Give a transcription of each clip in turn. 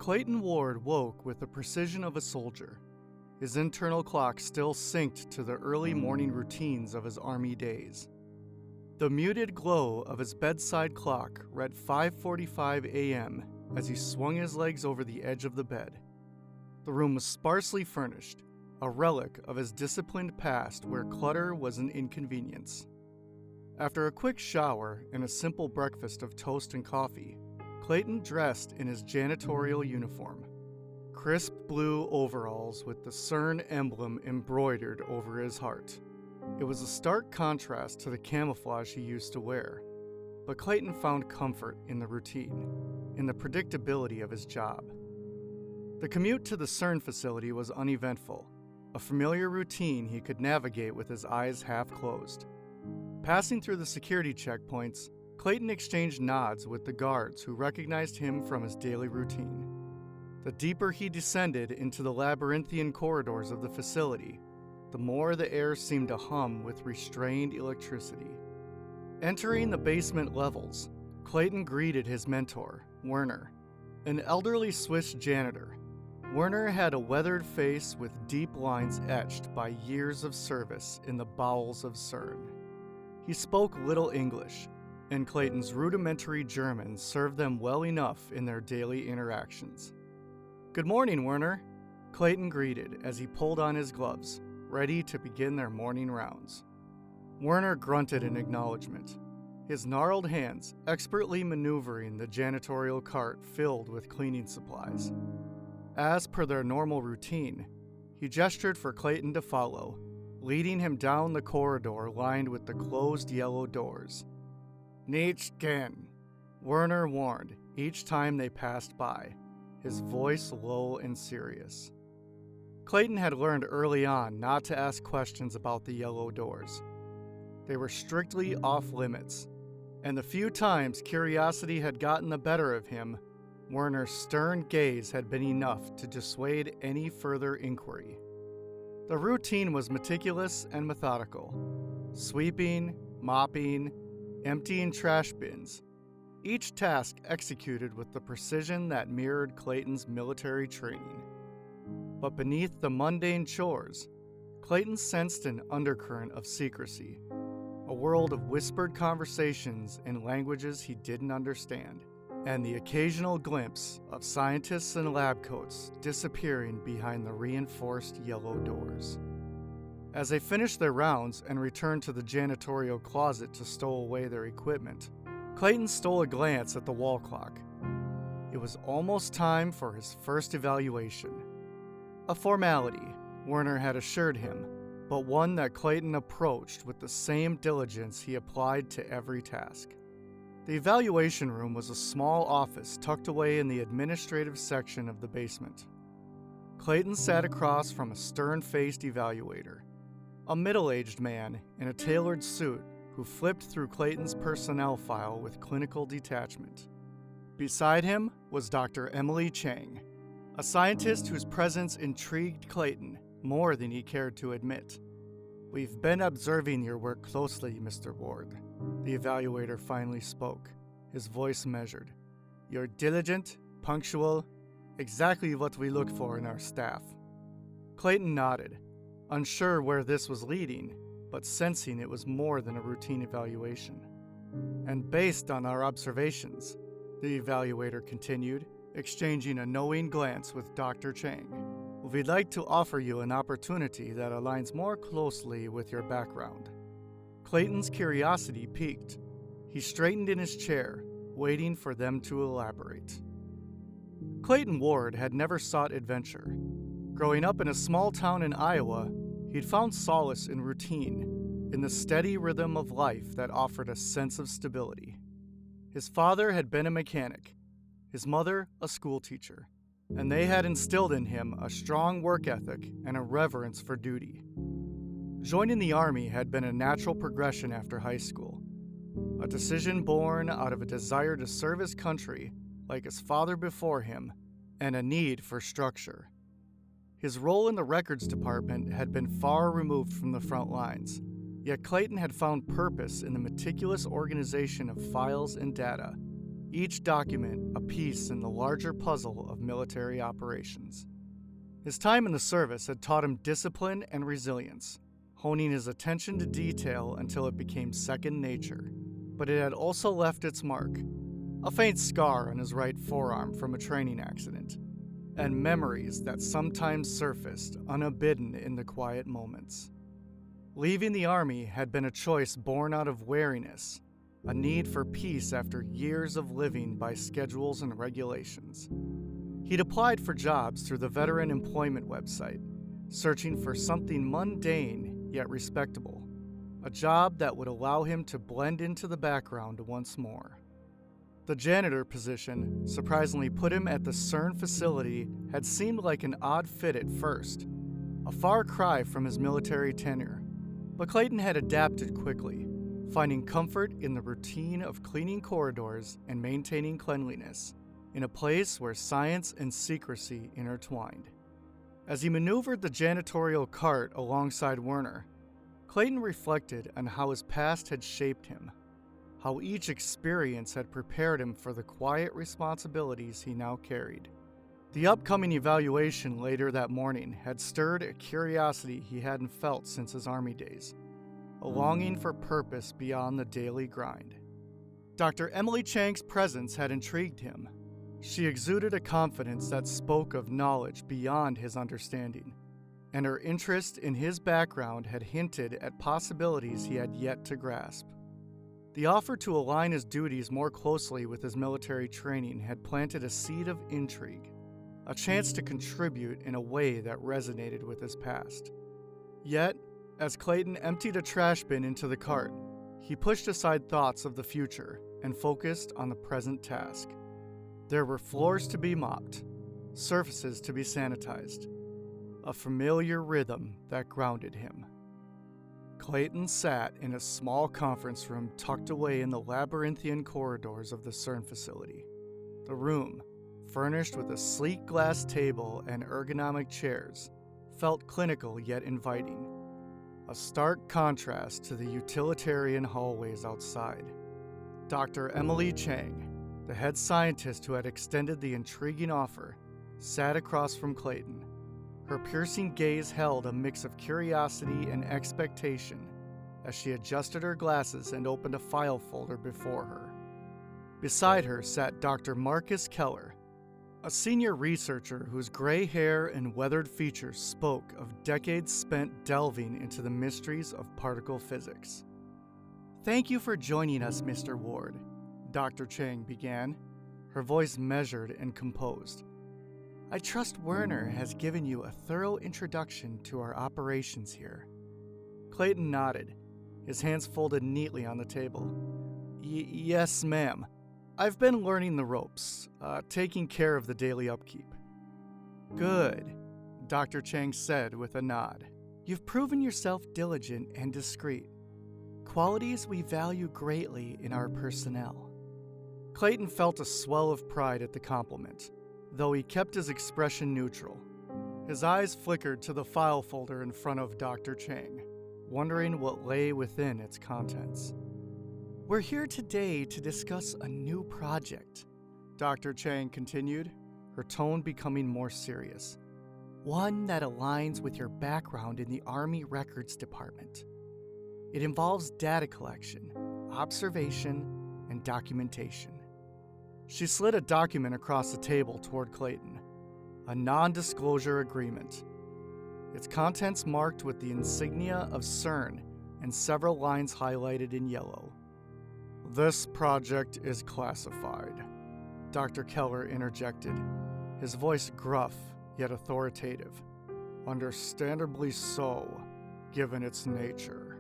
Clayton Ward woke with the precision of a soldier, his internal clock still synced to the early morning routines of his Army days. The muted glow of his bedside clock read 5:45 a.m. as he swung his legs over the edge of the bed. The room was sparsely furnished, a relic of his disciplined past where clutter was an inconvenience. After a quick shower and a simple breakfast of toast and coffee, Clayton dressed in his janitorial uniform, crisp blue overalls with the CERN emblem embroidered over his heart. It was a stark contrast to the camouflage he used to wear, but Clayton found comfort in the routine, in the predictability of his job. The commute to the CERN facility was uneventful, a familiar routine he could navigate with his eyes half closed. Passing through the security checkpoints, Clayton exchanged nods with the guards who recognized him from his daily routine. The deeper he descended into the labyrinthian corridors of the facility, the more the air seemed to hum with restrained electricity. Entering the basement levels, Clayton greeted his mentor, Werner, an elderly Swiss janitor. Werner had a weathered face with deep lines etched by years of service in the bowels of CERN. He spoke little English, and Clayton's rudimentary German served them well enough in their daily interactions. "Good morning, Werner," Clayton greeted as he pulled on his gloves, ready to begin their morning rounds. Werner grunted in acknowledgement, his gnarled hands expertly maneuvering the janitorial cart filled with cleaning supplies. As per their normal routine, he gestured for Clayton to follow, leading him down the corridor lined with the closed yellow doors. "Nicht gehen," Werner warned each time they passed by, his voice low and serious. Clayton had learned early on not to ask questions about the yellow doors. They were strictly off limits, and the few times curiosity had gotten the better of him, Werner's stern gaze had been enough to dissuade any further inquiry. The routine was meticulous and methodical. Sweeping, mopping, emptying trash bins, each task executed with the precision that mirrored Clayton's military training. But beneath the mundane chores, Clayton sensed an undercurrent of secrecy, a world of whispered conversations in languages he didn't understand, and the occasional glimpse of scientists in lab coats disappearing behind the reinforced yellow doors. As they finished their rounds and returned to the janitorial closet to stow away their equipment, Clayton stole a glance at the wall clock. It was almost time for his first evaluation. A formality, Werner had assured him, but one that Clayton approached with the same diligence he applied to every task. The evaluation room was a small office tucked away in the administrative section of the basement. Clayton sat across from a stern-faced evaluator, a middle-aged man in a tailored suit who flipped through Clayton's personnel file with clinical detachment. Beside him was Dr. Emily Chang, a scientist whose presence intrigued Clayton more than he cared to admit. "We've been observing your work closely, Mr. Ward," the evaluator finally spoke, his voice measured. "You're diligent, punctual, exactly what we look for in our staff." Clayton nodded, unsure where this was leading, but sensing it was more than a routine evaluation. "And based on our observations," the evaluator continued, exchanging a knowing glance with Dr. Chang, "we'd like to offer you an opportunity that aligns more closely with your background." Clayton's curiosity piqued. He straightened in his chair, waiting for them to elaborate. Clayton Ward had never sought adventure. Growing up in a small town in Iowa, he'd found solace in routine, in the steady rhythm of life that offered a sense of stability. His father had been a mechanic, his mother a schoolteacher, and they had instilled in him a strong work ethic and a reverence for duty. Joining the Army had been a natural progression after high school, a decision born out of a desire to serve his country like his father before him, and a need for structure. His role in the records department had been far removed from the front lines, yet Clayton had found purpose in the meticulous organization of files and data, each document a piece in the larger puzzle of military operations. His time in the service had taught him discipline and resilience, honing his attention to detail until it became second nature. But it had also left its mark, a faint scar on his right forearm from a training accident, and memories that sometimes surfaced unbidden in the quiet moments. Leaving the Army had been a choice born out of wariness, a need for peace after years of living by schedules and regulations. He'd applied for jobs through the Veteran Employment website, searching for something mundane yet respectable, a job that would allow him to blend into the background once more. The janitor position, surprisingly put him at the CERN facility, had seemed like an odd fit at first, a far cry from his military tenure. But Clayton had adapted quickly, finding comfort in the routine of cleaning corridors and maintaining cleanliness, in a place where science and secrecy intertwined. As he maneuvered the janitorial cart alongside Werner, Clayton reflected on how his past had shaped him, how each experience had prepared him for the quiet responsibilities he now carried. The upcoming evaluation later that morning had stirred a curiosity he hadn't felt since his Army days, a longing for purpose beyond the daily grind. Dr. Emily Chang's presence had intrigued him. She exuded a confidence that spoke of knowledge beyond his understanding, and her interest in his background had hinted at possibilities he had yet to grasp. The offer to align his duties more closely with his military training had planted a seed of intrigue, a chance to contribute in a way that resonated with his past. Yet, as Clayton emptied a trash bin into the cart, he pushed aside thoughts of the future and focused on the present task. There were floors to be mopped, surfaces to be sanitized, a familiar rhythm that grounded him. Clayton sat in a small conference room tucked away in the labyrinthian corridors of the CERN facility. The room, furnished with a sleek glass table and ergonomic chairs, felt clinical yet inviting, a stark contrast to the utilitarian hallways outside. Dr. Emily Chang, the head scientist who had extended the intriguing offer, sat across from Clayton. Her piercing gaze held a mix of curiosity and expectation as she adjusted her glasses and opened a file folder before her. Beside her sat Dr. Marcus Keller, a senior researcher whose gray hair and weathered features spoke of decades spent delving into the mysteries of particle physics. "Thank you for joining us, Mr. Ward," Dr. Chang began, her voice measured and composed. "I trust Werner has given you a thorough introduction to our operations here." Clayton nodded, his hands folded neatly on the table. Yes, ma'am. I've been learning the ropes, taking care of the daily upkeep." "Good," Dr. Chang said with a nod. "You've proven yourself diligent and discreet, qualities we value greatly in our personnel." Clayton felt a swell of pride at the compliment, though he kept his expression neutral. His eyes flickered to the file folder in front of Dr. Chang, wondering what lay within its contents. "We're here today to discuss a new project," Dr. Chang continued, her tone becoming more serious. "One that aligns with your background in the Army Records Department. It involves data collection, observation, and documentation." She slid a document across the table toward Clayton, a non-disclosure agreement. Its contents marked with the insignia of CERN and several lines highlighted in yellow. "This project is classified," Dr. Keller interjected, his voice gruff yet authoritative. "Understandably so, given its nature."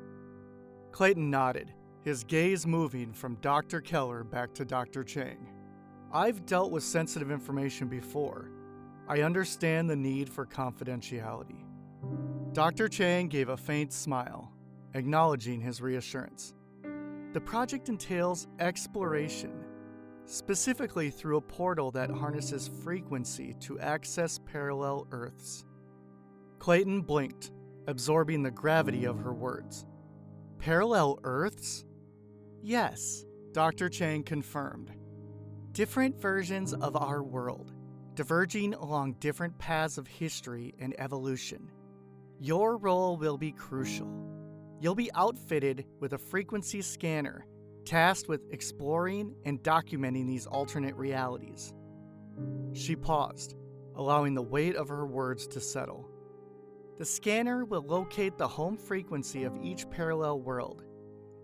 Clayton nodded, his gaze moving from Dr. Keller back to Dr. Chang. "I've dealt with sensitive information before. I understand the need for confidentiality." Dr. Chang gave a faint smile, acknowledging his reassurance. "The project entails exploration, specifically through a portal that harnesses frequency to access parallel Earths." Clayton blinked, absorbing the gravity of her words. "Parallel Earths?" "Yes," Dr. Chang confirmed. Different versions of our world, diverging along different paths of history and evolution. Your role will be crucial. You'll be outfitted with a frequency scanner, tasked with exploring and documenting these alternate realities. She paused, allowing the weight of her words to settle. The scanner will locate the home frequency of each parallel world.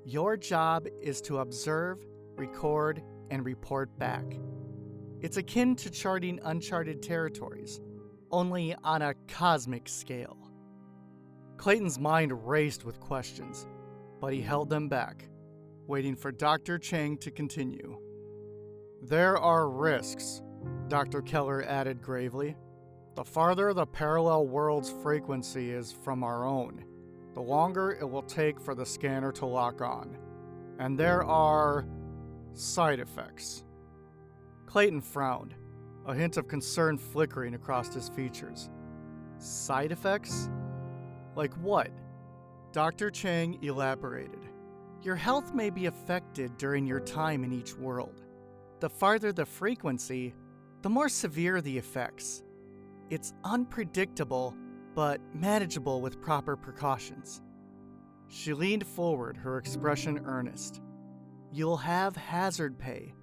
Your job is to observe, record, and report back. It's akin to charting uncharted territories, only on a cosmic scale. Clayton's mind raced with questions, but he held them back, waiting for Dr. Chang to continue. There are risks, Dr. Keller added gravely. The farther the parallel world's frequency is from our own, the longer it will take for the scanner to lock on. And there are side effects. Clayton frowned, a hint of concern flickering across his features. Side effects? Like what? Dr. Chang elaborated. Your health may be affected during your time in each world. The farther the frequency, the more severe the effects. It's unpredictable, but manageable with proper precautions. She leaned forward, her expression earnest. You'll have hazard pay,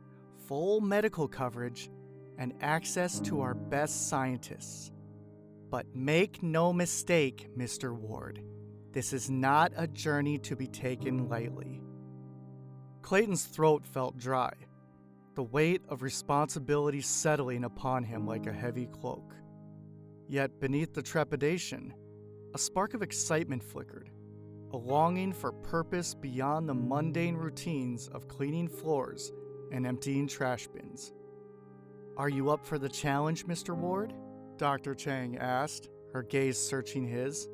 full medical coverage, and access to our best scientists. But make no mistake, Mr. Ward, this is not a journey to be taken lightly. Clayton's throat felt dry, the weight of responsibility settling upon him like a heavy cloak. Yet beneath the trepidation, a spark of excitement flickered, a longing for purpose beyond the mundane routines of cleaning floors and emptying trash bins. Are you up for the challenge, Mr. Ward? Dr. Chang asked, her gaze searching his.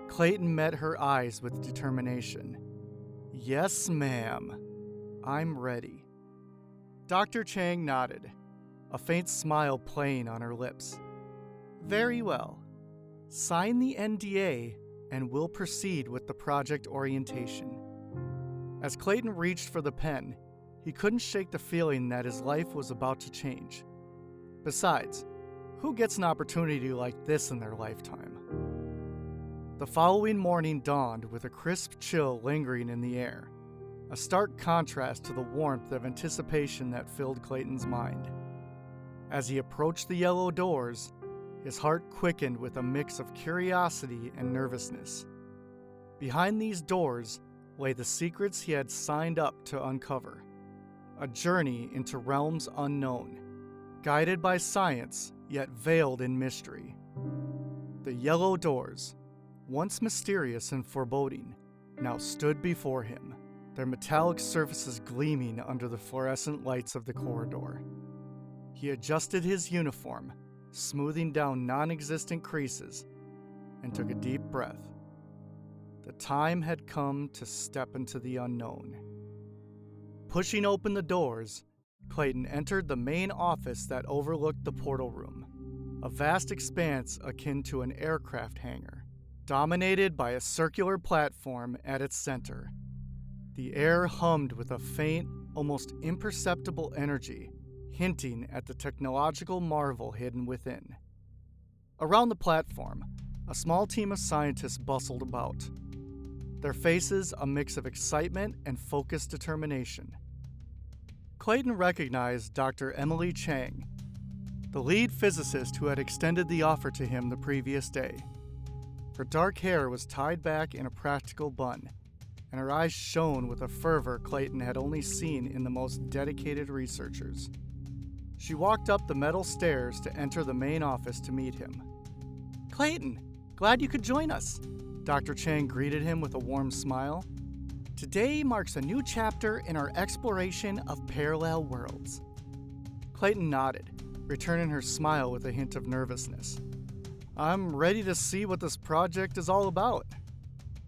Clayton met her eyes with determination. Yes, ma'am. I'm ready. Dr. Chang nodded, a faint smile playing on her lips. Very well. Sign the NDA and we'll proceed with the project orientation. As Clayton reached for the pen, he couldn't shake the feeling that his life was about to change. Besides, who gets an opportunity like this in their lifetime? The following morning dawned with a crisp chill lingering in the air, a stark contrast to the warmth of anticipation that filled Clayton's mind. As he approached the yellow doors, his heart quickened with a mix of curiosity and nervousness. Behind these doors lay the secrets he had signed up to uncover, a journey into realms unknown, guided by science yet veiled in mystery. The yellow doors, once mysterious and foreboding, now stood before him, their metallic surfaces gleaming under the fluorescent lights of the corridor. He adjusted his uniform, smoothing down non-existent creases, and took a deep breath. The time had come to step into the unknown. Pushing open the doors, Clayton entered the main office that overlooked the portal room, a vast expanse akin to an aircraft hangar, dominated by a circular platform at its center. The air hummed with a faint, almost imperceptible energy, hinting at the technological marvel hidden within. Around the platform, a small team of scientists bustled about, their faces a mix of excitement and focused determination. Clayton recognized Dr. Emily Chang, the lead physicist who had extended the offer to him the previous day. Her dark hair was tied back in a practical bun, and her eyes shone with a fervor Clayton had only seen in the most dedicated researchers. She walked up the metal stairs to enter the main office to meet him. Clayton, glad you could join us. Dr. Chang greeted him with a warm smile. Today marks a new chapter in our exploration of parallel worlds. Clayton nodded, returning her smile with a hint of nervousness. I'm ready to see what this project is all about.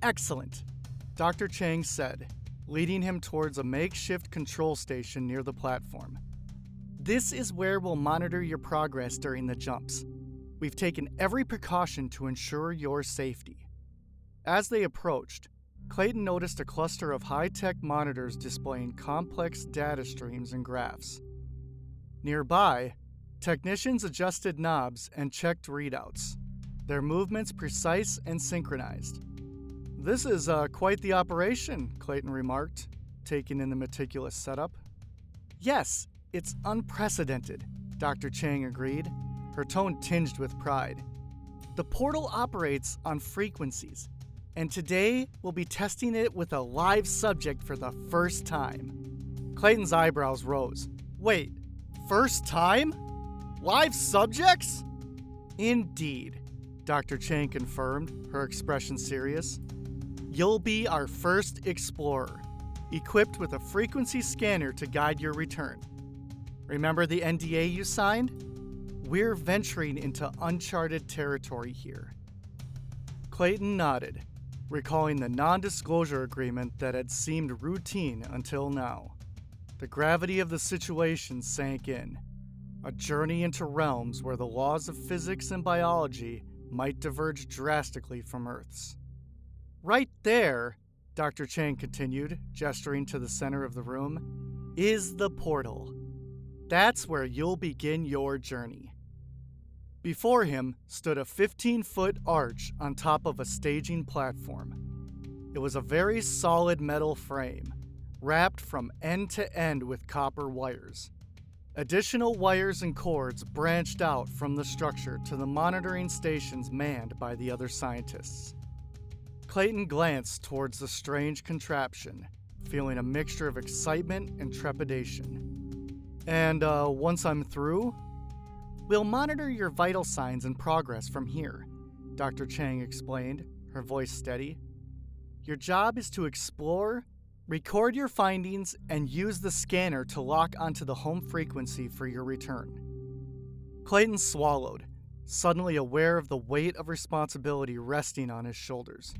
Excellent, Dr. Chang said, leading him towards a makeshift control station near the platform. This is where we'll monitor your progress during the jumps. We've taken every precaution to ensure your safety. As they approached, Clayton noticed a cluster of high-tech monitors displaying complex data streams and graphs. Nearby, technicians adjusted knobs and checked readouts, their movements precise and synchronized. "This is quite the operation," Clayton remarked, taking in the meticulous setup. "Yes, it's unprecedented," Dr. Chang agreed, her tone tinged with pride. "The portal operates on frequencies, and today we'll be testing it with a live subject for the first time." Clayton's eyebrows rose. "Wait, first time? Live subjects?" "Indeed," Dr. Chang confirmed, her expression serious. "You'll be our first explorer, equipped with a frequency scanner to guide your return. Remember the NDA you signed? We're venturing into uncharted territory here." Clayton nodded, recalling the non-disclosure agreement that had seemed routine until now. The gravity of the situation sank in, a journey into realms where the laws of physics and biology might diverge drastically from Earth's. "Right there," Dr. Chang continued, gesturing to the center of the room, "is the portal. That's where you'll begin your journey." Before him stood a 15-foot arch on top of a staging platform. It was a very solid metal frame, wrapped from end to end with copper wires. Additional wires and cords branched out from the structure to the monitoring stations manned by the other scientists. Clayton glanced towards the strange contraption, feeling a mixture of excitement and trepidation. "And once I'm through?" "We'll monitor your vital signs and progress from here," Dr. Chang explained, her voice steady. "Your job is to explore, record your findings, and use the scanner to lock onto the home frequency for your return." Clayton swallowed, suddenly aware of the weight of responsibility resting on his shoulders.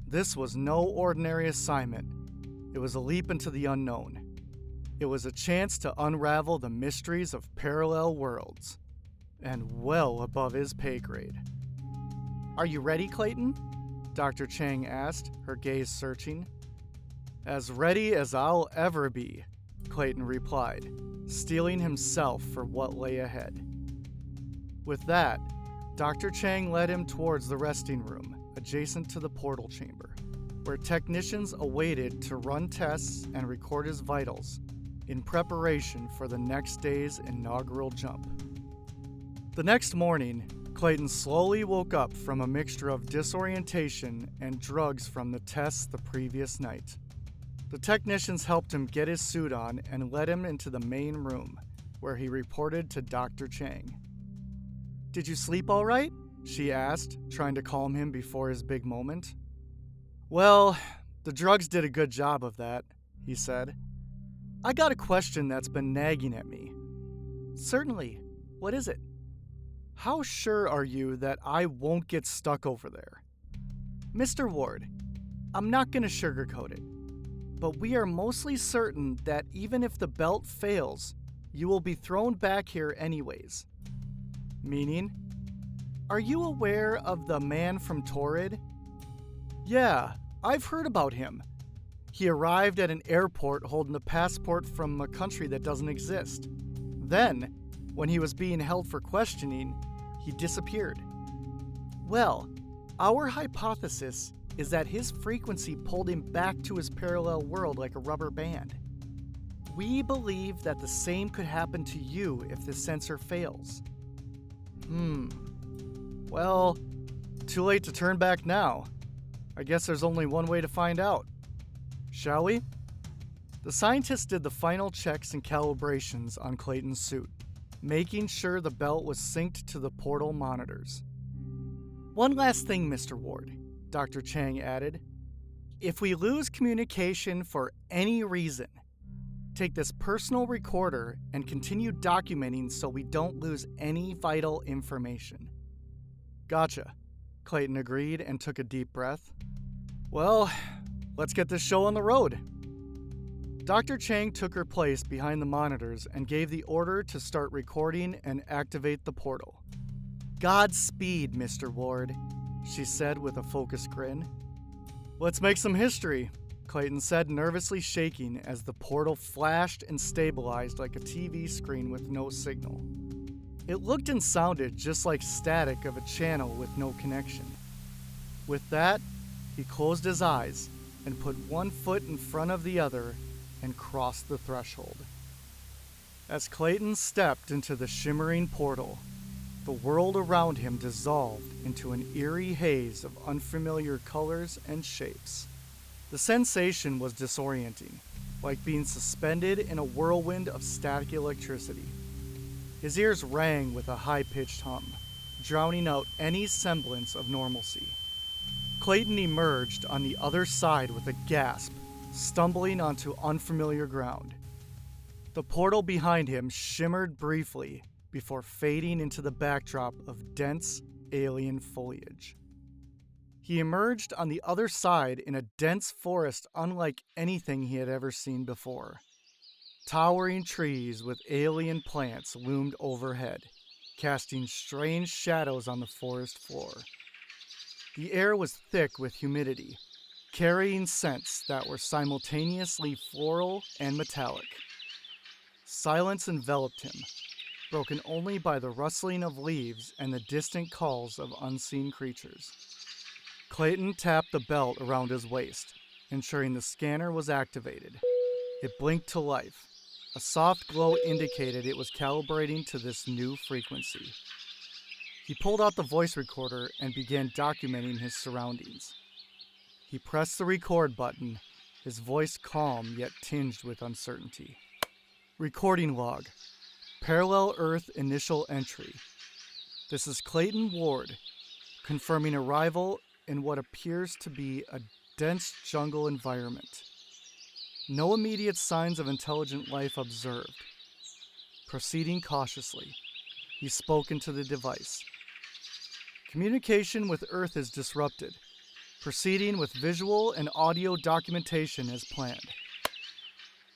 This was no ordinary assignment. It was a leap into the unknown. It was a chance to unravel the mysteries of parallel worlds, and well above his pay grade. "Are you ready, Clayton?" Dr. Chang asked, her gaze searching. "As ready as I'll ever be," Clayton replied, steeling himself for what lay ahead. With that, Dr. Chang led him towards the resting room, adjacent to the portal chamber, where technicians awaited to run tests and record his vitals in preparation for the next day's inaugural jump. The next morning, Clayton slowly woke up from a mixture of disorientation and drugs from the tests the previous night. The technicians helped him get his suit on and led him into the main room, where he reported to Dr. Chang. "Did you sleep all right?" she asked, trying to calm him before his big moment. "Well, the drugs did a good job of that," he said. "I got a question that's been nagging at me." "Certainly. What is it?" "How sure are you that I won't get stuck over there?" "Mr. Ward, I'm not going to sugarcoat it, but we are mostly certain that even if the belt fails, you will be thrown back here anyways." "Meaning?" "Are you aware of the man from Torrid?" "Yeah, I've heard about him. He arrived at an airport holding a passport from a country that doesn't exist. Then, when he was being held for questioning, he disappeared. Well, our hypothesis is that his frequency pulled him back to his parallel world like a rubber band. We believe that the same could happen to you if the sensor fails." Well, too late to turn back now. I guess there's only one way to find out. Shall we? The scientists did the final checks and calibrations on Clayton's suit, making sure the belt was synced to the portal monitors. "One last thing, Mr. Ward," Dr. Chang added. "If we lose communication for any reason, take this personal recorder and continue documenting so we don't lose any vital information." "Gotcha," Clayton agreed and took a deep breath. "Well, let's get this show on the road." Dr. Chang took her place behind the monitors and gave the order to start recording and activate the portal. "Godspeed, Mr. Ward," she said with a focused grin. "Let's make some history," Clayton said, nervously shaking as the portal flashed and stabilized like a TV screen with no signal. It looked and sounded just like static of a channel with no connection. With that, he closed his eyes and put one foot in front of the other and crossed the threshold. As Clayton stepped into the shimmering portal, the world around him dissolved into an eerie haze of unfamiliar colors and shapes. The sensation was disorienting, like being suspended in a whirlwind of static electricity. His ears rang with a high-pitched hum, drowning out any semblance of normalcy. Clayton emerged on the other side with a gasp, stumbling onto unfamiliar ground. The portal behind him shimmered briefly before fading into the backdrop of dense, alien foliage. He emerged on the other side in a dense forest unlike anything he had ever seen before. Towering trees with alien plants loomed overhead, casting strange shadows on the forest floor. The air was thick with humidity, carrying scents that were simultaneously floral and metallic. Silence enveloped him, broken only by the rustling of leaves and the distant calls of unseen creatures. Clayton tapped the belt around his waist, ensuring the scanner was activated. It blinked to life. A soft glow indicated it was calibrating to this new frequency. He pulled out the voice recorder and began documenting his surroundings. He pressed the record button, his voice calm yet tinged with uncertainty. Recording log. Parallel Earth initial entry. This is Clayton Ward, confirming arrival in what appears to be a dense jungle environment. No immediate signs of intelligent life observed. Proceeding cautiously, he spoke into the device. Communication with Earth is disrupted. Proceeding with visual and audio documentation as planned.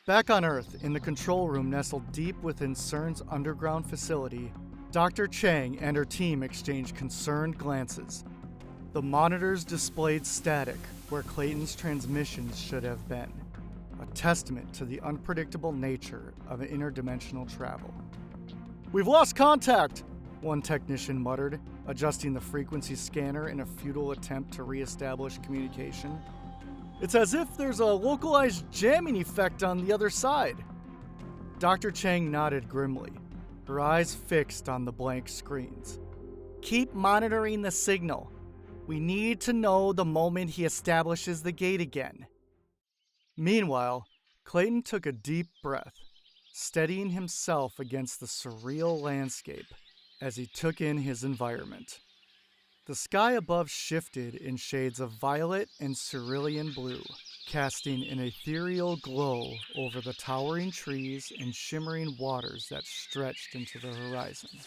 Back on Earth, in the control room nestled deep within CERN's underground facility, Dr. Chang and her team exchanged concerned glances. The monitors displayed static where Clayton's transmissions should have been, a testament to the unpredictable nature of interdimensional travel. "We've lost contact," one technician muttered, adjusting the frequency scanner in a futile attempt to re-establish communication. "It's as if there's a localized jamming effect on the other side." Dr. Chang nodded grimly, her eyes fixed on the blank screens. "Keep monitoring the signal. We need to know the moment he establishes the gate again." Meanwhile, Clayton took a deep breath, steadying himself against the surreal landscape as he took in his environment. The sky above shifted in shades of violet and cerulean blue, casting an ethereal glow over the towering trees and shimmering waters that stretched into the horizon.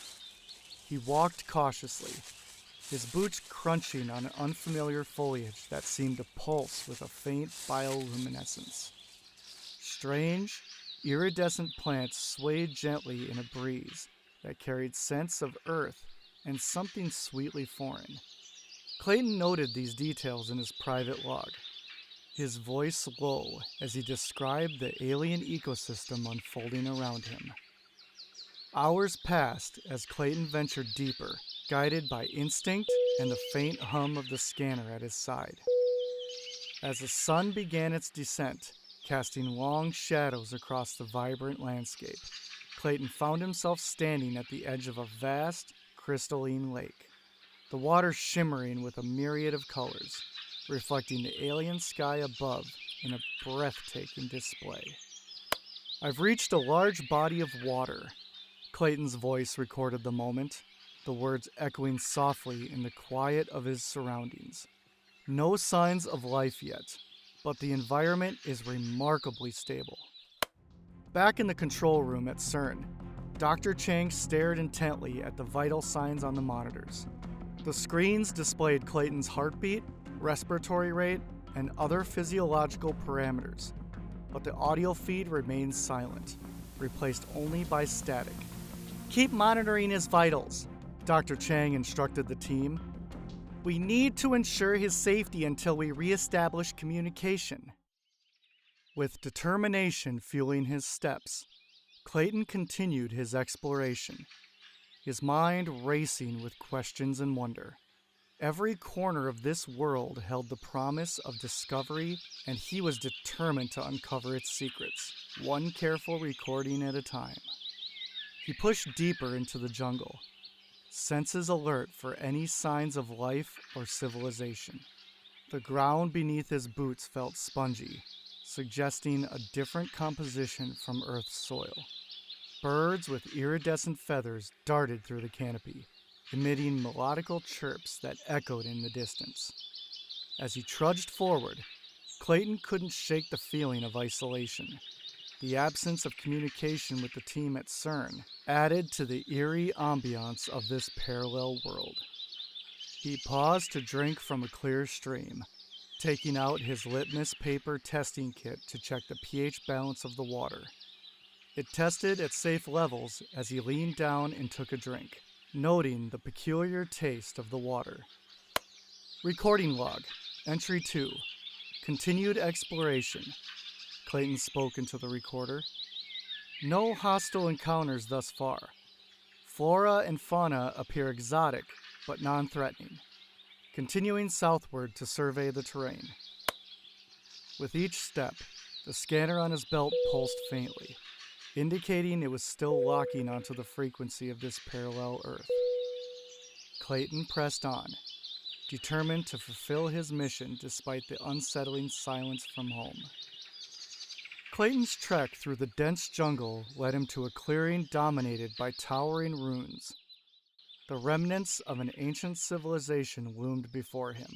He walked cautiously, his boots crunching on unfamiliar foliage that seemed to pulse with a faint bioluminescence. Strange, iridescent plants swayed gently in a breeze that carried scents of earth and something sweetly foreign. Clayton noted these details in his private log, his voice low as he described the alien ecosystem unfolding around him. Hours passed as Clayton ventured deeper, guided by instinct and the faint hum of the scanner at his side. As the sun began its descent, casting long shadows across the vibrant landscape, Clayton found himself standing at the edge of a vast, crystalline lake, the water shimmering with a myriad of colors, reflecting the alien sky above in a breathtaking display. "I've reached a large body of water," Clayton's voice recorded the moment, the words echoing softly in the quiet of his surroundings. "No signs of life yet, but the environment is remarkably stable." Back in the control room at CERN, Dr. Chang stared intently at the vital signs on the monitors. The screens displayed Clayton's heartbeat, respiratory rate, and other physiological parameters, but the audio feed remained silent, replaced only by static. "Keep monitoring his vitals," Dr. Chang instructed the team. "We need to ensure his safety until we re-establish communication." With determination fueling his steps, Clayton continued his exploration, his mind racing with questions and wonder. Every corner of this world held the promise of discovery, and he was determined to uncover its secrets, one careful recording at a time. He pushed deeper into the jungle, senses alert for any signs of life or civilization. The ground beneath his boots felt spongy, suggesting a different composition from Earth's soil. Birds with iridescent feathers darted through the canopy, emitting melodical chirps that echoed in the distance. As he trudged forward, Clayton couldn't shake the feeling of isolation. The absence of communication with the team at CERN added to the eerie ambiance of this parallel world. He paused to drink from a clear stream, taking out his litmus paper testing kit to check the pH balance of the water. It tested at safe levels as he leaned down and took a drink, noting the peculiar taste of the water. Recording log, entry 2, continued exploration. Clayton spoke into the recorder. No hostile encounters thus far. Flora and fauna appear exotic, but non-threatening. Continuing southward to survey the terrain. With each step, the scanner on his belt pulsed faintly, indicating it was still locking onto the frequency of this parallel Earth. Clayton pressed on, determined to fulfill his mission despite the unsettling silence from home. Clayton's trek through the dense jungle led him to a clearing dominated by towering ruins. The remnants of an ancient civilization loomed before him,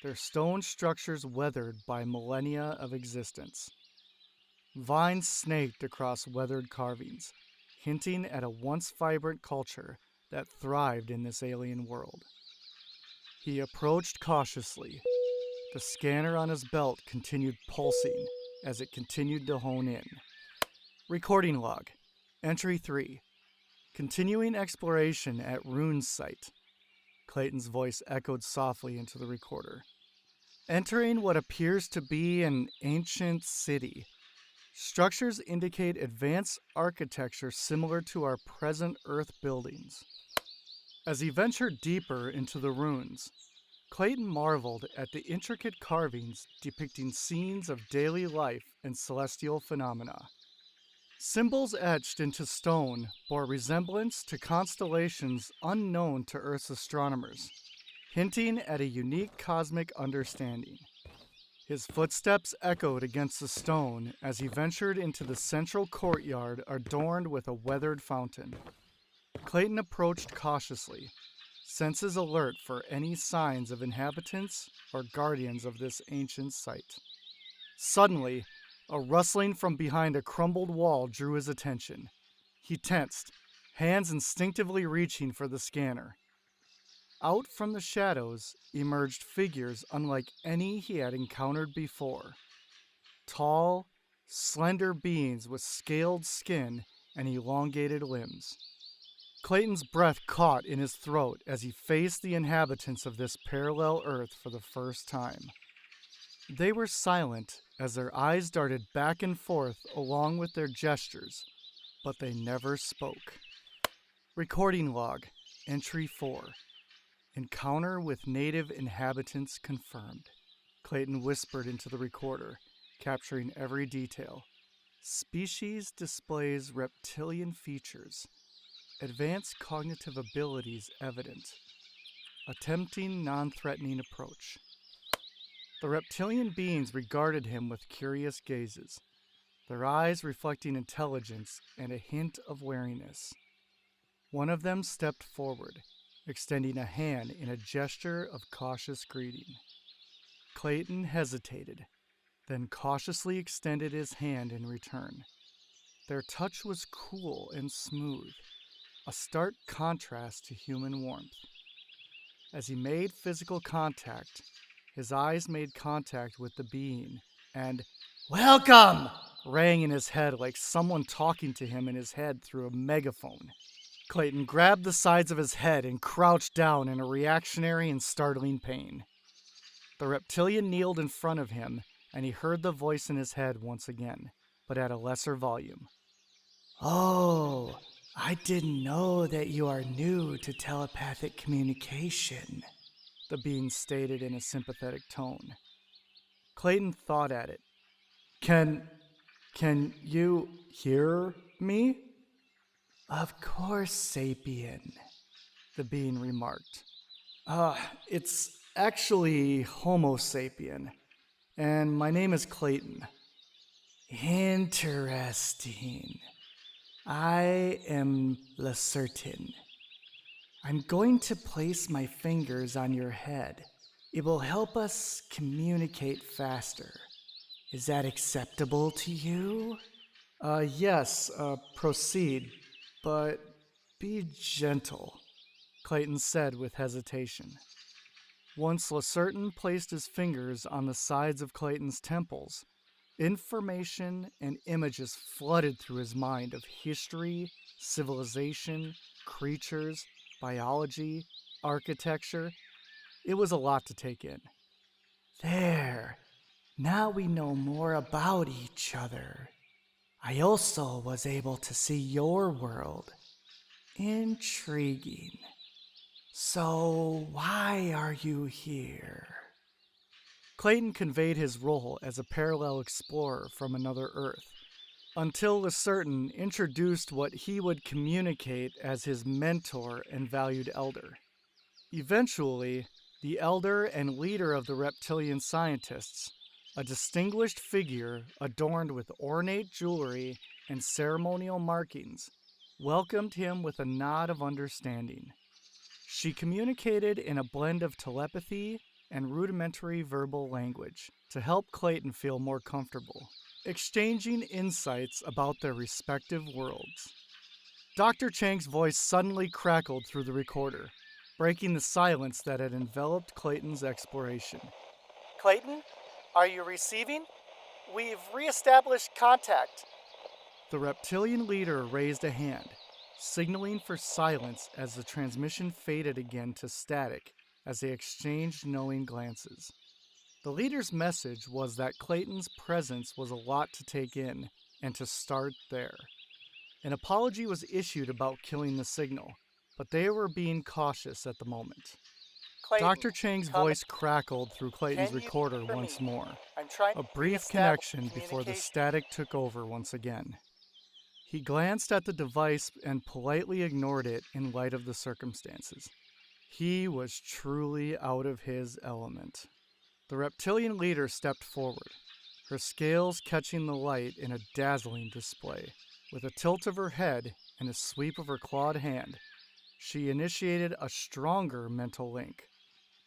their stone structures weathered by millennia of existence. Vines snaked across weathered carvings, hinting at a once vibrant culture that thrived in this alien world. He approached cautiously. The scanner on his belt continued pulsing as it continued to hone in. Recording log, entry 3, continuing exploration at Rune's site. Clayton's voice echoed softly into the recorder. Entering what appears to be an ancient city. Structures indicate advanced architecture similar to our present Earth buildings. As he ventured deeper into the ruins, Clayton marveled at the intricate carvings depicting scenes of daily life and celestial phenomena. Symbols etched into stone bore resemblance to constellations unknown to Earth's astronomers, hinting at a unique cosmic understanding. His footsteps echoed against the stone as he ventured into the central courtyard adorned with a weathered fountain. Clayton approached cautiously, senses alert for any signs of inhabitants or guardians of this ancient site. Suddenly, a rustling from behind a crumbled wall drew his attention. He tensed, hands instinctively reaching for the scanner. Out from the shadows emerged figures unlike any he had encountered before. Tall, slender beings with scaled skin and elongated limbs. Clayton's breath caught in his throat as he faced the inhabitants of this parallel Earth for the first time. They were silent as their eyes darted back and forth along with their gestures, but they never spoke. Recording log, entry 4. Encounter with native inhabitants confirmed. Clayton whispered into the recorder, capturing every detail. Species displays reptilian features. Advanced cognitive abilities evident. Attempting non-threatening approach. The reptilian beings regarded him with curious gazes, their eyes reflecting intelligence and a hint of wariness. One of them stepped forward, extending a hand in a gesture of cautious greeting. Clayton hesitated, then cautiously extended his hand in return. Their touch was cool and smooth, a stark contrast to human warmth. As he made physical contact, his eyes made contact with the being, and "Welcome!" rang in his head like someone talking to him in his head through a megaphone. Clayton grabbed the sides of his head and crouched down in a reactionary and startling pain. The reptilian kneeled in front of him and he heard the voice in his head once again, but at a lesser volume. "Oh, I didn't know that you are new to telepathic communication," the being stated in a sympathetic tone. Clayton thought at it. Can you hear me?" "Of course, Sapien," the being remarked. It's actually Homo sapien, and my name is Clayton." "Interesting. I am Lacertin. I'm going to place my fingers on your head. It will help us communicate faster. Is that acceptable to you?" Yes, proceed, but be gentle," Clayton said with hesitation. Once Lacertin placed his fingers on the sides of Clayton's temples, information and images flooded through his mind of history, civilization, creatures, biology, architecture. It was a lot to take in. "There. Now we know more about each other. I also was able to see your world. Intriguing. So, why are you here?" Clayton conveyed his role as a parallel explorer from another Earth, until Lacertin introduced what he would communicate as his mentor and valued elder. Eventually, the elder and leader of the reptilian scientists, a distinguished figure adorned with ornate jewelry and ceremonial markings, welcomed him with a nod of understanding. She communicated in a blend of telepathy and rudimentary verbal language to help Clayton feel more comfortable, exchanging insights about their respective worlds. Dr. Chang's voice suddenly crackled through the recorder, breaking the silence that had enveloped Clayton's exploration. "Clayton, are you receiving? We've reestablished contact." The reptilian leader raised a hand, signaling for silence as the transmission faded again to static as they exchanged knowing glances. The leader's message was that Clayton's presence was a lot to take in, and to start there. An apology was issued about killing the signal, but they were being cautious at the moment. Clayton, Dr. Chang's voice crackled through Clayton's Can you recorder hear once me? more, I'm trying a to brief reestablish connection before the communication. static took over once again. He glanced at the device and politely ignored it in light of the circumstances. He was truly out of his element. The reptilian leader stepped forward, her scales catching the light in a dazzling display. With a tilt of her head and a sweep of her clawed hand, she initiated a stronger mental link.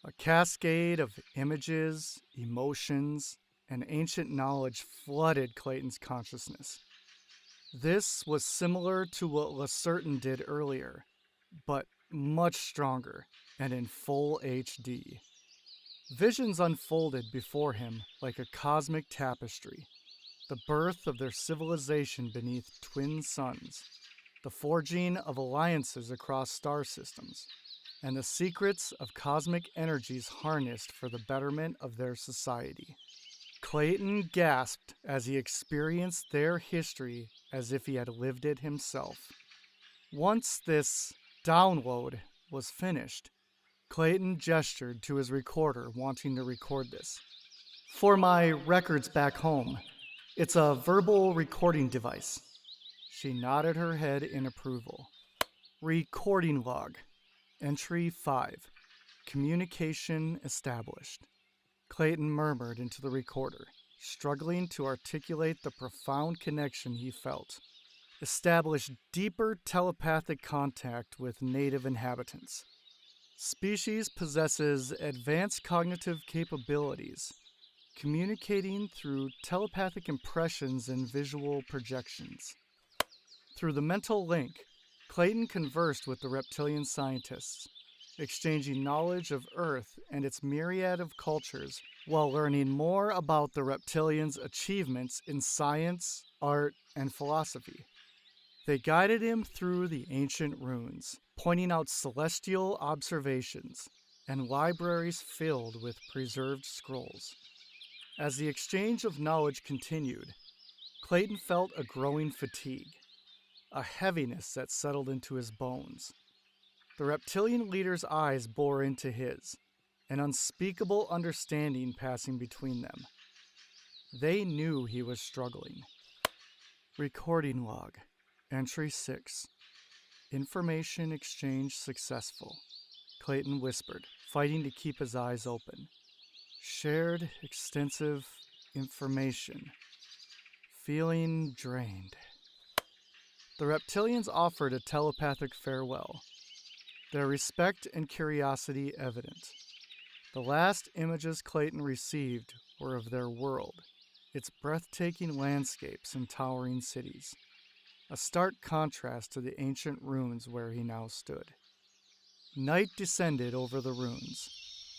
A cascade of images, emotions, and ancient knowledge flooded Clayton's consciousness. This was similar to what Lacertin did earlier, but much stronger and in full HD. Visions unfolded before him like a cosmic tapestry. The birth of their civilization beneath twin suns, the forging of alliances across star systems, and the secrets of cosmic energies harnessed for the betterment of their society. Clayton gasped as he experienced their history as if he had lived it himself. Once this download was finished, Clayton gestured to his recorder, wanting to record this. "For my records back home, it's a verbal recording device." She nodded her head in approval. "Recording log. Entry 5. Communication established." Clayton murmured into the recorder, struggling to articulate the profound connection he felt. "Established deeper telepathic contact with native inhabitants. Species possesses advanced cognitive capabilities, communicating through telepathic impressions and visual projections." Through the mental link, Clayton conversed with the reptilian scientists, exchanging knowledge of Earth and its myriad of cultures while learning more about the reptilians' achievements in science, art, and philosophy. They guided him through the ancient ruins, pointing out celestial observations and libraries filled with preserved scrolls. As the exchange of knowledge continued, Clayton felt a growing fatigue, a heaviness that settled into his bones. The reptilian leader's eyes bore into his, an unspeakable understanding passing between them. They knew he was struggling. Recording log, entry 6. Information exchange successful, Clayton whispered, fighting to keep his eyes open. Shared extensive information. Feeling drained. The reptilians offered a telepathic farewell, their respect and curiosity evident. The last images Clayton received were of their world, its breathtaking landscapes and towering cities, a stark contrast to the ancient ruins where he now stood. Night descended over the ruins,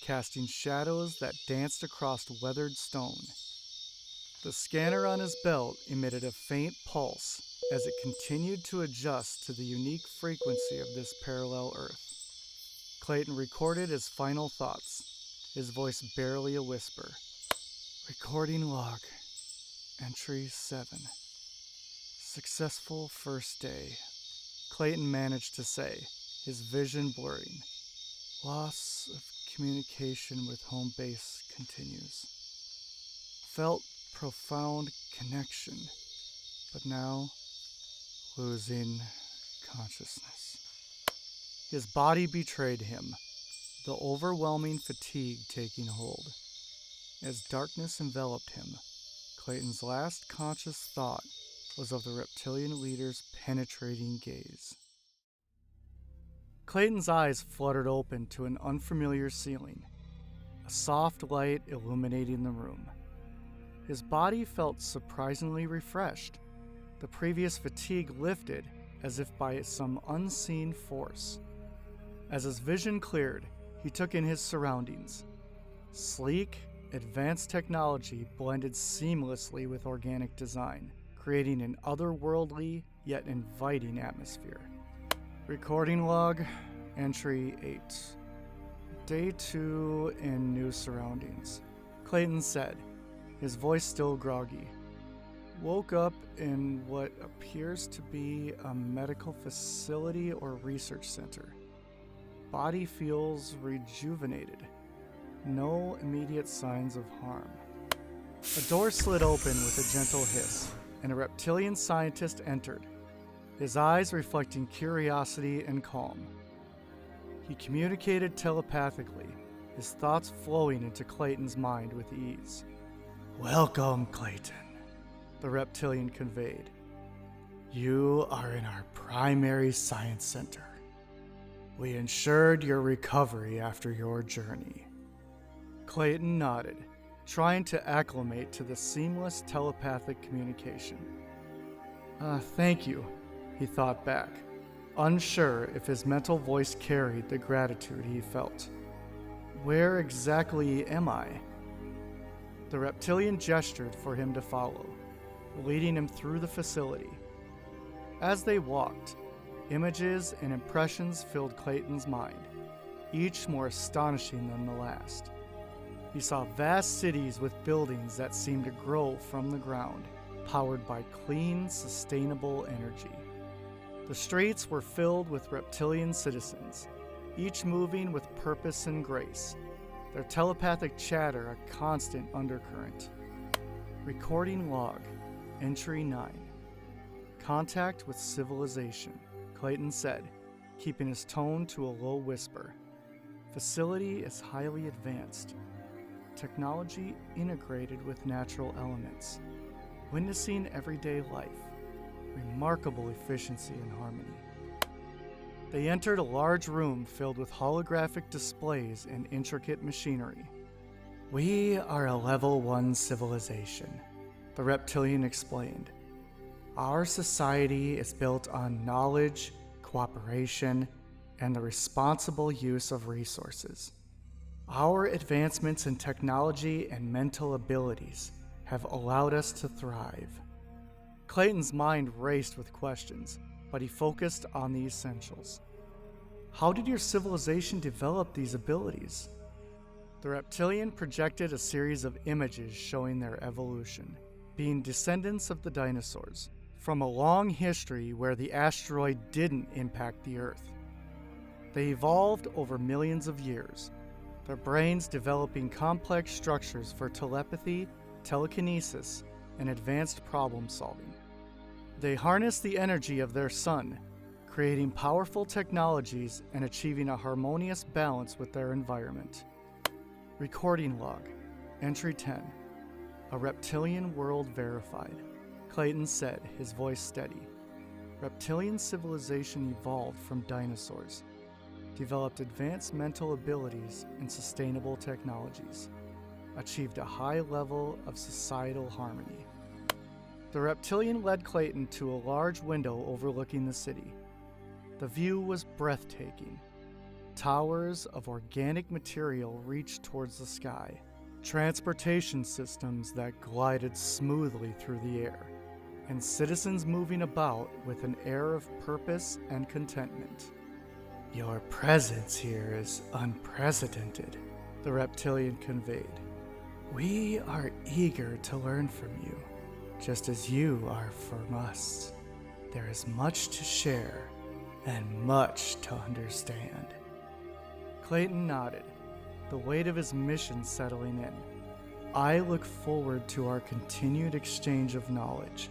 casting shadows that danced across weathered stone. The scanner on his belt emitted a faint pulse as it continued to adjust to the unique frequency of this parallel Earth. Clayton recorded his final thoughts, his voice barely a whisper. Recording log, entry 7. Successful first day, Clayton managed to say, his vision blurring. Loss of communication with home base continues. Felt profound connection, but now losing consciousness. His body betrayed him, the overwhelming fatigue taking hold. As darkness enveloped him, Clayton's last conscious thought was of the reptilian leader's penetrating gaze. Clayton's eyes fluttered open to an unfamiliar ceiling, a soft light illuminating the room. His body felt surprisingly refreshed. The previous fatigue lifted as if by some unseen force. As his vision cleared, he took in his surroundings. Sleek, advanced technology blended seamlessly with organic design, creating an otherworldly yet inviting atmosphere. Recording log, entry 8. Day 2 in new surroundings, Clayton said, his voice still groggy. Woke up in what appears to be a medical facility or research center. Body feels rejuvenated. No immediate signs of harm. A door slid open with a gentle hiss, and a reptilian scientist entered, his eyes reflecting curiosity and calm. He communicated telepathically, his thoughts flowing into Clayton's mind with ease. Welcome, Clayton, the reptilian conveyed. You are in our primary science center. We ensured your recovery after your journey. Clayton nodded, trying to acclimate to the seamless telepathic communication. Thank you, he thought back, unsure if his mental voice carried the gratitude he felt. Where exactly am I? The reptilian gestured for him to follow, leading him through the facility. As they walked, images and impressions filled Clayton's mind, each more astonishing than the last. He saw vast cities with buildings that seemed to grow from the ground, powered by clean, sustainable energy. The streets were filled with reptilian citizens, each moving with purpose and grace, their telepathic chatter a constant undercurrent. Recording log, entry 9. Contact with civilization, Clayton said, keeping his tone to a low whisper. Facility is highly advanced. Technology integrated with natural elements. Witnessing everyday life. Remarkable efficiency and harmony. They entered a large room filled with holographic displays and intricate machinery. We are a level 1 civilization, the reptilian explained. Our society is built on knowledge, cooperation, and the responsible use of resources. Our advancements in technology and mental abilities have allowed us to thrive. Clayton's mind raced with questions, but he focused on the essentials. How did your civilization develop these abilities? The reptilian projected a series of images showing their evolution, being descendants of the dinosaurs, from a long history where the asteroid didn't impact the Earth. They evolved over millions of years, their brains developing complex structures for telepathy, telekinesis, and advanced problem solving. They harnessed the energy of their sun, creating powerful technologies and achieving a harmonious balance with their environment. Recording log, entry 10. A reptilian world verified. Clayton said, his voice steady. Reptilian civilization evolved from dinosaurs, developed advanced mental abilities and sustainable technologies, achieved a high level of societal harmony. The reptilian led Clayton to a large window overlooking the city. The view was breathtaking. Towers of organic material reached towards the sky, transportation systems that glided smoothly through the air, and citizens moving about with an air of purpose and contentment. Your presence here is unprecedented, the reptilian conveyed. We are eager to learn from you, just as you are from us. There is much to share and much to understand. Clayton nodded, the weight of his mission settling in. I look forward to our continued exchange of knowledge.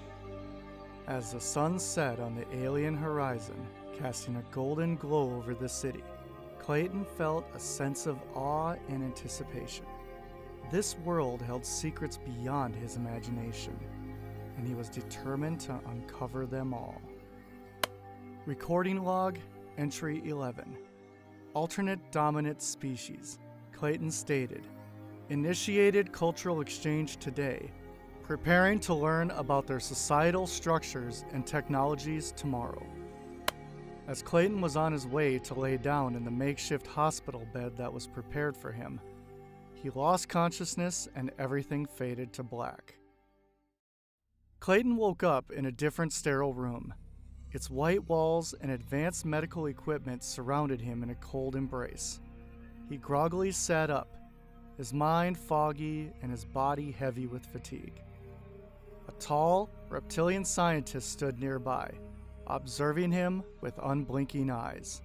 As the sun set on the alien horizon, casting a golden glow over the city, Clayton felt a sense of awe and anticipation. This world held secrets beyond his imagination, and he was determined to uncover them all. Recording log, entry 11. Alternate dominant species, Clayton stated. Initiated cultural exchange today, preparing to learn about their societal structures and technologies tomorrow. As Clayton was on his way to lay down in the makeshift hospital bed that was prepared for him, he lost consciousness and everything faded to black. Clayton woke up in a different sterile room. Its white walls and advanced medical equipment surrounded him in a cold embrace. He groggily sat up, his mind foggy and his body heavy with fatigue. A tall, reptilian scientist stood nearby, observing him with unblinking eyes.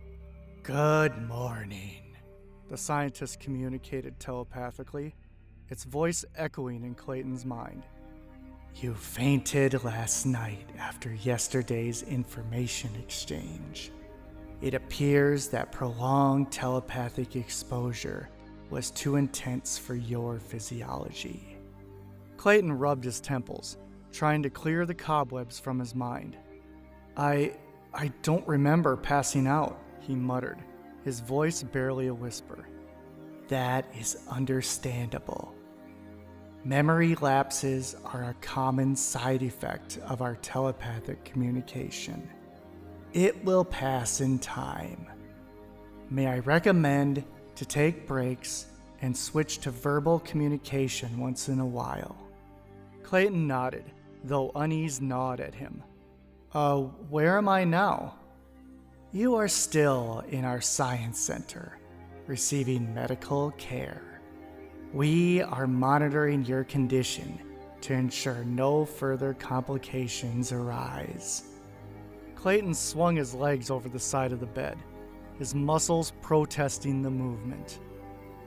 Good morning, the scientist communicated telepathically, its voice echoing in Clayton's mind. You fainted last night after yesterday's information exchange. It appears that prolonged telepathic exposure was too intense for your physiology. Clayton rubbed his temples, trying to clear the cobwebs from his mind. I don't remember passing out, he muttered, his voice barely a whisper. That is understandable. Memory lapses are a common side effect of our telepathic communication. It will pass in time. May I recommend to take breaks and switch to verbal communication once in a while? Clayton nodded, though unease gnawed at him. Where am I now? You are still in our science center, receiving medical care. We are monitoring your condition to ensure no further complications arise. Clayton swung his legs over the side of the bed, his muscles protesting the movement.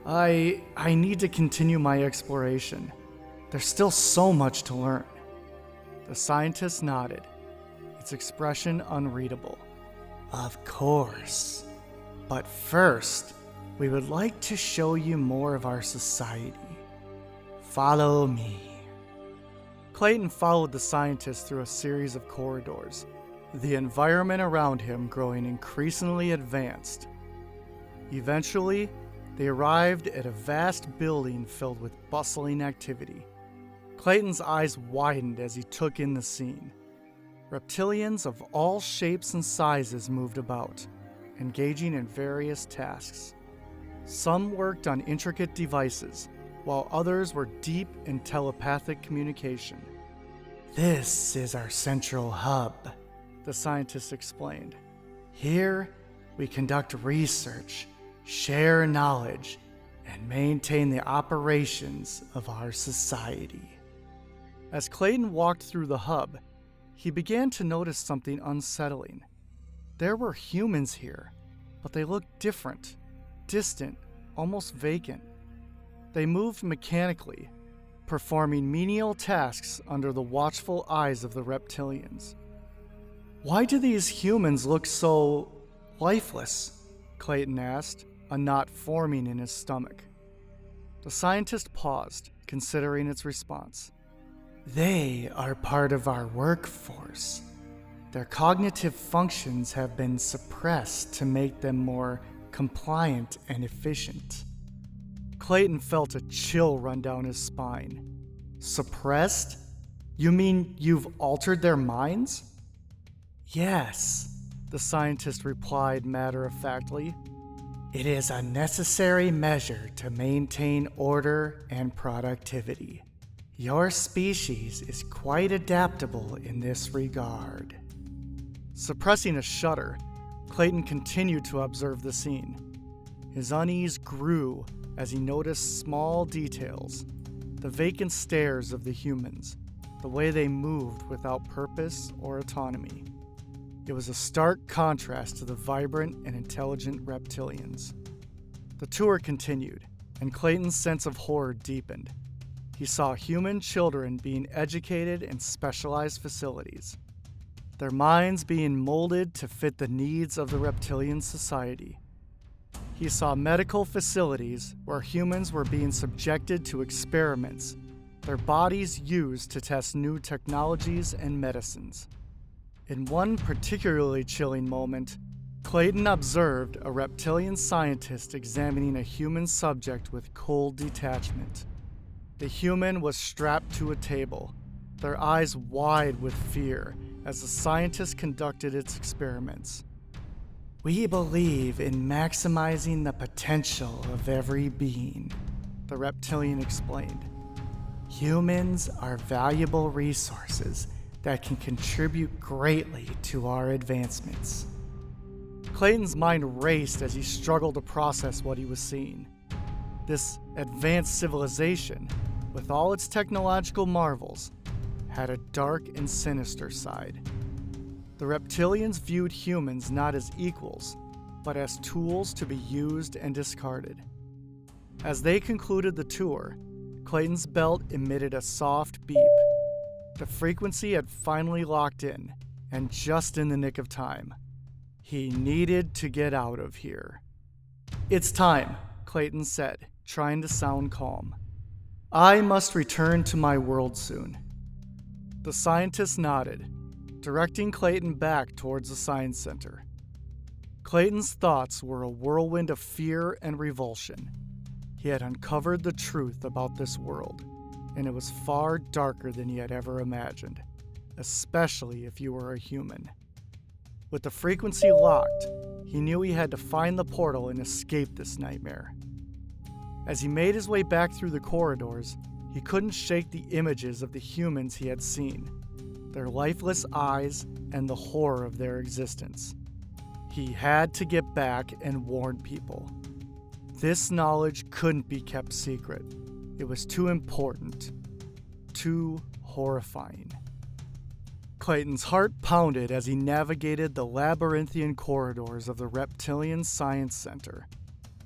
I need to continue my exploration. There's still so much to learn. The scientist nodded, its expression unreadable. Of course. But first, we would like to show you more of our society. Follow me. Clayton followed the scientist through a series of corridors, the environment around him growing increasingly advanced. Eventually, they arrived at a vast building filled with bustling activity. Clayton's eyes widened as he took in the scene. Reptilians of all shapes and sizes moved about, engaging in various tasks. Some worked on intricate devices, while others were deep in telepathic communication. This is our central hub, the scientist explained. Here, we conduct research, share knowledge, and maintain the operations of our society. As Clayton walked through the hub, he began to notice something unsettling. There were humans here, but they looked different, distant, almost vacant. They moved mechanically, performing menial tasks under the watchful eyes of the reptilians. Why do these humans look so lifeless? Clayton asked, a knot forming in his stomach. The scientist paused, considering its response. They are part of our workforce. Their cognitive functions have been suppressed to make them more compliant and efficient. Clayton felt a chill run down his spine. Suppressed? You mean you've altered their minds? Yes, the scientist replied matter-of-factly. It is a necessary measure to maintain order and productivity. Your species is quite adaptable in this regard. Suppressing a shudder, Clayton continued to observe the scene. His unease grew as he noticed small details, the vacant stares of the humans, the way they moved without purpose or autonomy. It was a stark contrast to the vibrant and intelligent reptilians. The tour continued, and Clayton's sense of horror deepened. He saw human children being educated in specialized facilities, their minds being molded to fit the needs of the reptilian society. He saw medical facilities where humans were being subjected to experiments, their bodies used to test new technologies and medicines. In one particularly chilling moment, Clayton observed a reptilian scientist examining a human subject with cold detachment. The human was strapped to a table, their eyes wide with fear as the scientist conducted its experiments. We believe in maximizing the potential of every being, the reptilian explained. Humans are valuable resources that can contribute greatly to our advancements. Clayton's mind raced as he struggled to process what he was seeing. This advanced civilization, with all its technological marvels, had a dark and sinister side. The reptilians viewed humans not as equals, but as tools to be used and discarded. As they concluded the tour, Clayton's belt emitted a soft beep. The frequency had finally locked in, and just in the nick of time. He needed to get out of here. It's time, Clayton said, trying to sound calm. I must return to my world soon. The scientist nodded, directing Clayton back towards the science center. Clayton's thoughts were a whirlwind of fear and revulsion. He had uncovered the truth about this world, and it was far darker than he had ever imagined, especially if you were a human. With the frequency locked, he knew he had to find the portal and escape this nightmare. As he made his way back through the corridors, he couldn't shake the images of the humans he had seen, their lifeless eyes and the horror of their existence. He had to get back and warn people. This knowledge couldn't be kept secret. It was too important, too horrifying. Clayton's heart pounded as he navigated the labyrinthian corridors of the Reptilian Science Center.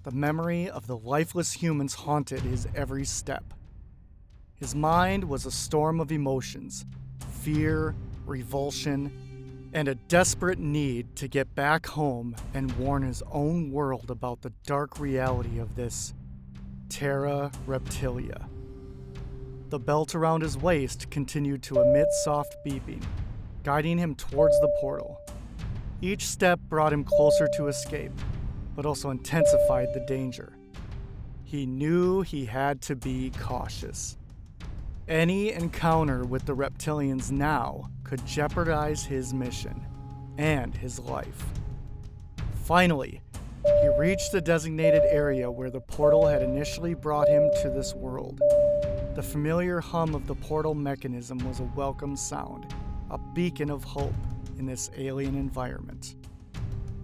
The memory of the lifeless humans haunted his every step. His mind was a storm of emotions, fear, revulsion, and a desperate need to get back home and warn his own world about the dark reality of this Terra Reptilia. The belt around his waist continued to emit soft beeping, guiding him towards the portal. Each step brought him closer to escape, but also intensified the danger. He knew he had to be cautious. Any encounter with the reptilians now could jeopardize his mission and his life. Finally, he reached the designated area where the portal had initially brought him to this world. The familiar hum of the portal mechanism was a welcome sound, a beacon of hope in this alien environment.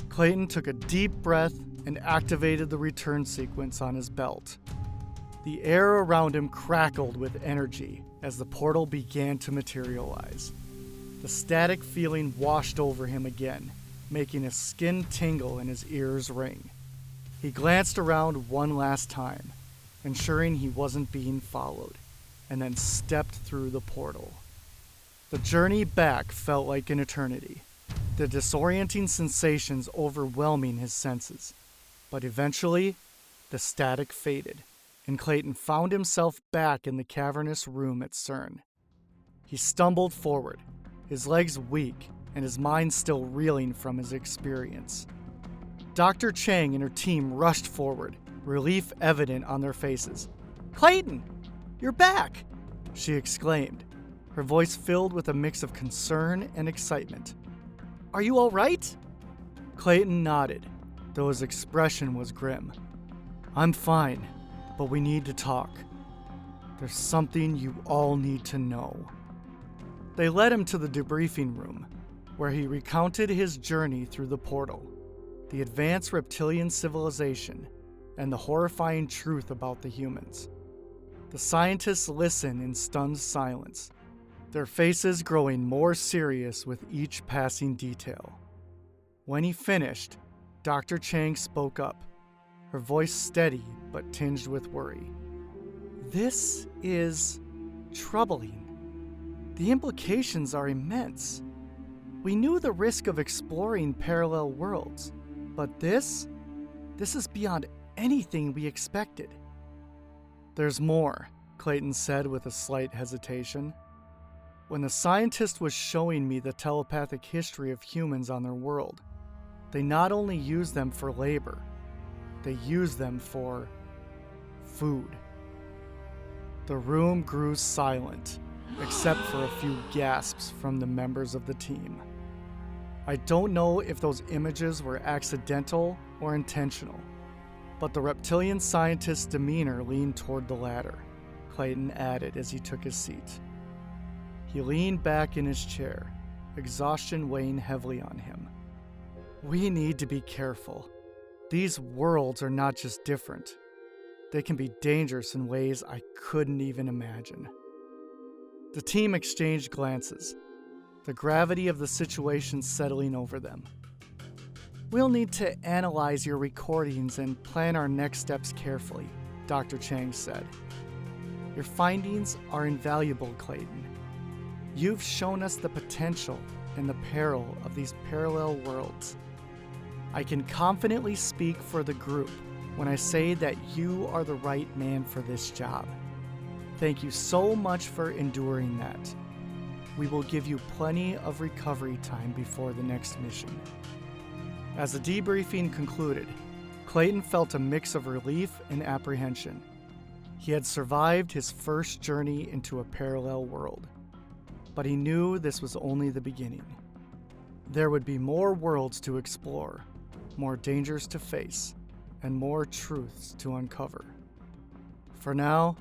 Clayton took a deep breath and activated the return sequence on his belt. The air around him crackled with energy as the portal began to materialize. The static feeling washed over him again, making his skin tingle and his ears ring. He glanced around one last time, ensuring he wasn't being followed, and then stepped through the portal. The journey back felt like an eternity, the disorienting sensations overwhelming his senses. But eventually, the static faded, and Clayton found himself back in the cavernous room at CERN. He stumbled forward, his legs weak and his mind still reeling from his experience. Dr. Chang and her team rushed forward, relief evident on their faces. "Clayton, you're back!" she exclaimed, her voice filled with a mix of concern and excitement. "Are you all right?" Clayton nodded, though his expression was grim. "I'm fine, but we need to talk. There's something you all need to know." They led him to the debriefing room, where he recounted his journey through the portal, the advanced reptilian civilization, and the horrifying truth about the humans. The scientists listened in stunned silence, their faces growing more serious with each passing detail. When he finished, Dr. Chang spoke up, her voice steady but tinged with worry. "This is troubling. The implications are immense. We knew the risk of exploring parallel worlds, but this is beyond anything we expected." "There's more," Clayton said with a slight hesitation. "When the scientist was showing me the telepathic history of humans on their world, they not only use them for labor, they use them for food." The room grew silent, except for a few gasps from the members of the team. I don't know if those images were accidental or intentional, but the reptilian scientist's demeanor leaned toward the latter, Clayton added as he took his seat. He leaned back in his chair, exhaustion weighing heavily on him. "We need to be careful. These worlds are not just different. They can be dangerous in ways I couldn't even imagine." The team exchanged glances, the gravity of the situation settling over them. "We'll need to analyze your recordings and plan our next steps carefully," Dr. Chang said. "Your findings are invaluable, Clayton. You've shown us the potential and the peril of these parallel worlds. I can confidently speak for the group when I say that you are the right man for this job. Thank you so much for enduring that. We will give you plenty of recovery time before the next mission." As the debriefing concluded, Clayton felt a mix of relief and apprehension. He had survived his first journey into a parallel world, but he knew this was only the beginning. There would be more worlds to explore, more dangers to face, and more truths to uncover. For now,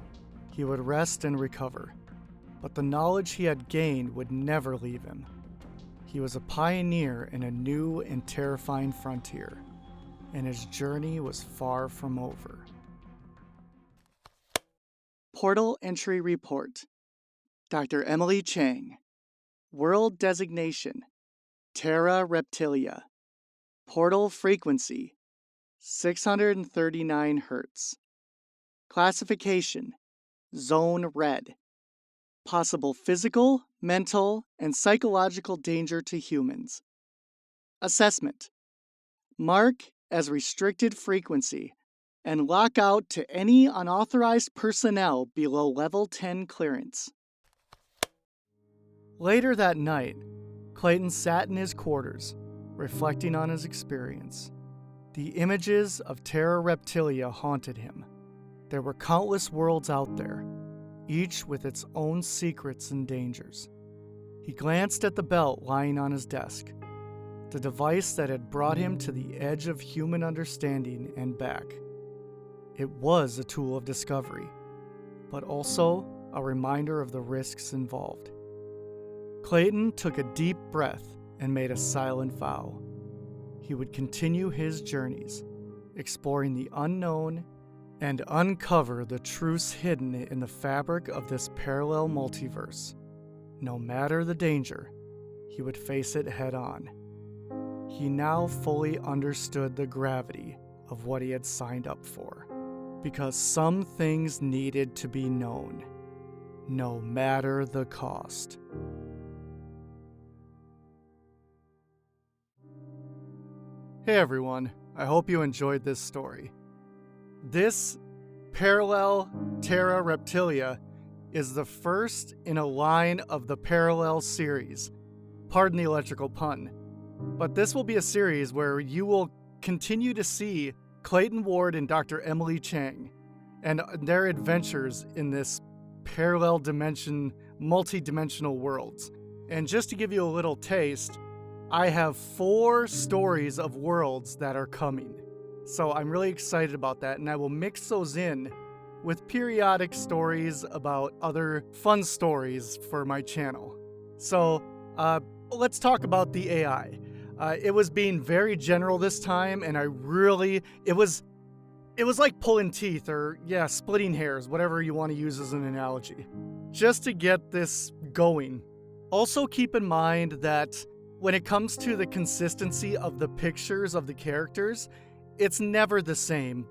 he would rest and recover, but the knowledge he had gained would never leave him. He was a pioneer in a new and terrifying frontier, and his journey was far from over. Portal Entry Report. Dr. Emily Chang. World Designation: Terra Reptilia. Portal Frequency: 639 Hz. Classification: Zone Red. Possible physical, mental, and psychological danger to humans. Assessment: Mark as restricted frequency and lock out to any unauthorized personnel below level 10 clearance. Later that night, Clayton sat in his quarters, reflecting on his experience. The images of Terra Reptilia haunted him. There were countless worlds out there, each with its own secrets and dangers. He glanced at the belt lying on his desk, the device that had brought him to the edge of human understanding and back. It was a tool of discovery, but also a reminder of the risks involved. Clayton took a deep breath and made a silent vow. He would continue his journeys, exploring the unknown and uncover the truths hidden in the fabric of this parallel multiverse. No matter the danger, he would face it head on. He now fully understood the gravity of what he had signed up for, because some things needed to be known, no matter the cost. Hey everyone, I hope you enjoyed this story. This parallel Terra Reptilia is the first in a line of the parallel series. Pardon the electrical pun. But this will be a series where you will continue to see Clayton Ward and Dr. Emily Chang and their adventures in this parallel dimension, multi-dimensional worlds. And just to give you a little taste, I have 4 stories of worlds that are coming. So I'm really excited about that, and I will mix those in with periodic stories about other fun stories for my channel. So let's talk about the AI. It was being very general this time, and it was like pulling teeth or, splitting hairs, whatever you want to use as an analogy, just to get this going. Also keep in mind that when it comes to the consistency of the pictures of the characters, it's never the same.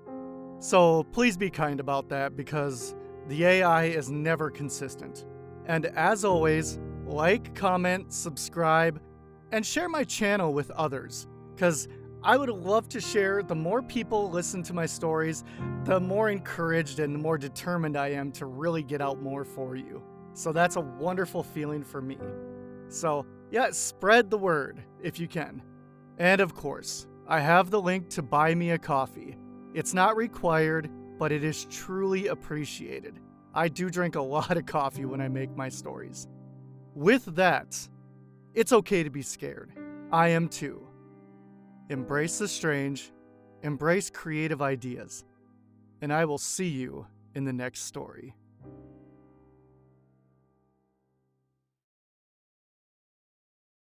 So please be kind about that, because the AI is never consistent. And as always, like, comment, subscribe, and share my channel with others, because I would love to share. The more people listen to my stories, the more encouraged and the more determined I am to really get out more for you. So that's a wonderful feeling for me. So spread the word if you can. And of course, I have the link to buy me a coffee. It's not required, but it is truly appreciated. I do drink a lot of coffee when I make my stories. With that, it's okay to be scared. I am too. Embrace the strange, embrace creative ideas, and I will see you in the next story.